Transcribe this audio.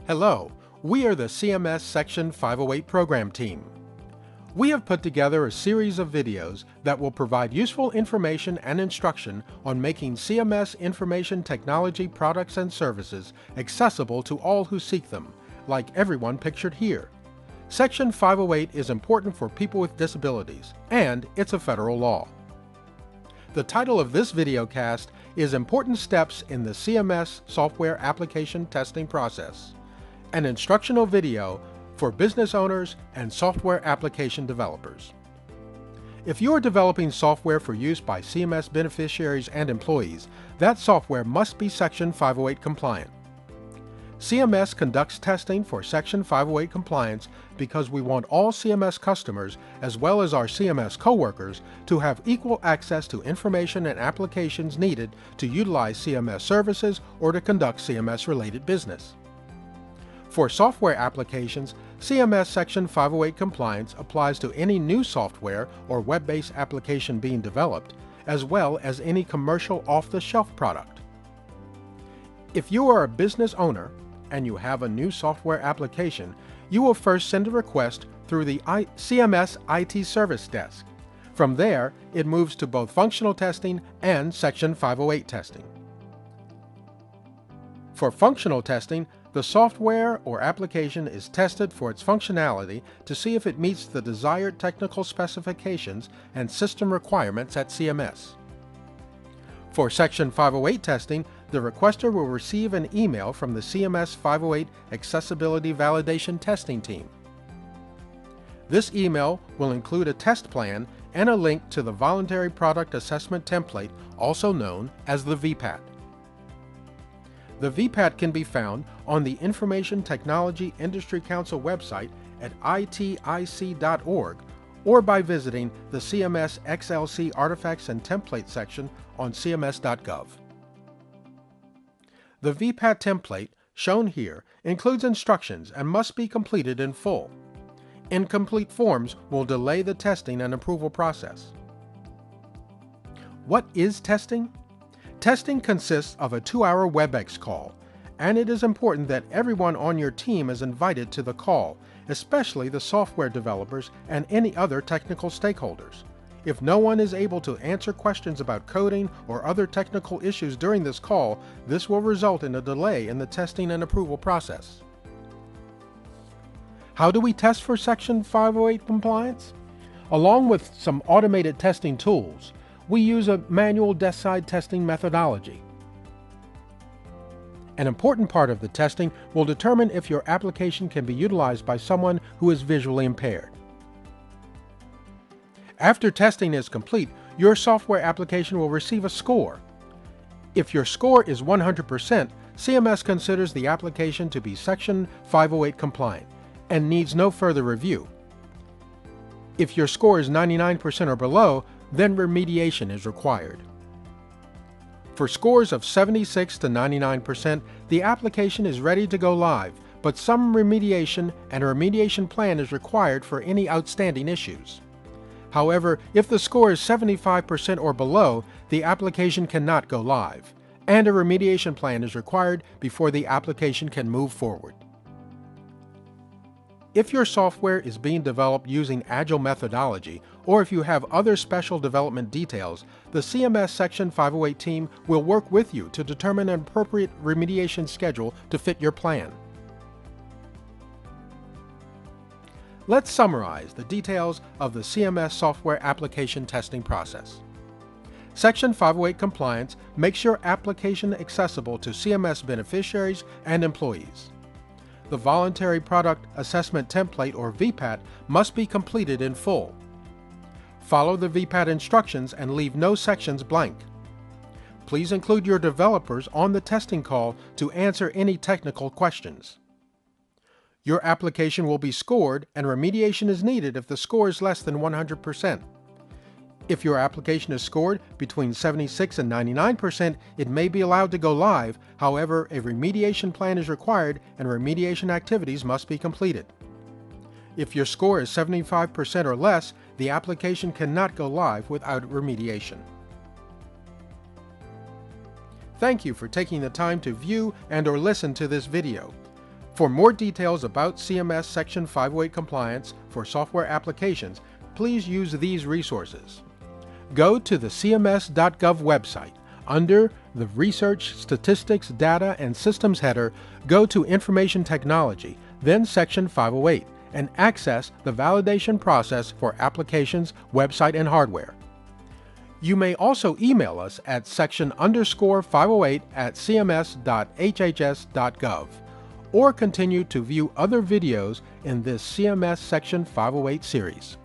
Hello, we are the CMS Section 508 program team. We have put together a series of videos that will provide useful information and instruction on making CMS information technology products and services accessible to all who seek them, like everyone pictured here. Section 508 is important for people with disabilities, and it's a federal law. The title of this videocast is Important Steps in the CMS Software Application Testing Process, an instructional video for business owners and software application developers. If you are developing software for use by CMS beneficiaries and employees, that software must be Section 508 compliant. CMS conducts testing for Section 508 compliance because we want all CMS customers, as well as our CMS coworkers, to have equal access to information and applications needed to utilize CMS services or to conduct CMS-related business. For software applications, CMS Section 508 compliance applies to any new software or web-based application being developed, as well as any commercial off-the-shelf product. If you are a business owner and you have a new software application, you will first send a request through the CMS IT Service Desk. From there, it moves to both functional testing and Section 508 testing. For functional testing, the software or application is tested for its functionality to see if it meets the desired technical specifications and system requirements at CMS. For Section 508 testing, the requester will receive an email from the CMS 508 Accessibility Validation Testing Team. This email will include a test plan and a link to the Voluntary Product Assessment Template, also known as the VPAT. The VPAT can be found on the Information Technology Industry Council website at itic.org or by visiting the CMS XLC Artifacts and Templates section on cms.gov. The VPAT template, shown here, includes instructions and must be completed in full. Incomplete forms will delay the testing and approval process. What is testing? Testing consists of a 2-hour WebEx call, and it is important that everyone on your team is invited to the call, especially the software developers and any other technical stakeholders. If no one is able to answer questions about coding or other technical issues during this call, this will result in a delay in the testing and approval process. How do we test for Section 508 compliance? Along with some automated testing tools, we use a manual desk-side testing methodology. An important part of the testing will determine if your application can be utilized by someone who is visually impaired. After testing is complete, your software application will receive a score. If your score is 100%, CMS considers the application to be Section 508 compliant and needs no further review. If your score is 99% or below, then remediation is required. For scores of 76 to 99%, the application is ready to go live, but some remediation and a remediation plan is required for any outstanding issues. However, if the score is 75% or below, the application cannot go live, and a remediation plan is required before the application can move forward. If your software is being developed using Agile methodology, or if you have other special development details, the CMS Section 508 team will work with you to determine an appropriate remediation schedule to fit your plan. Let's summarize the details of the CMS software application testing process. Section 508 compliance makes your application accessible to CMS beneficiaries and employees. The Voluntary Product Assessment Template, or VPAT, must be completed in full. Follow the VPAT instructions and leave no sections blank. Please include your developers on the testing call to answer any technical questions. Your application will be scored, and remediation is needed if the score is less than 100%. If your application is scored between 76 and 99%, it may be allowed to go live. However, a remediation plan is required and remediation activities must be completed. If your score is 75% or less, the application cannot go live without remediation. Thank you for taking the time to view and/or listen to this video. For more details about CMS Section 508 compliance for software applications, please use these resources. Go to the cms.gov website. Under the Research, Statistics, Data, and Systems header, go to Information Technology, then Section 508, and access the validation process for applications, website, and hardware. You may also email us at section_508@cms.hhs.gov, or continue to view other videos in this CMS Section 508 series.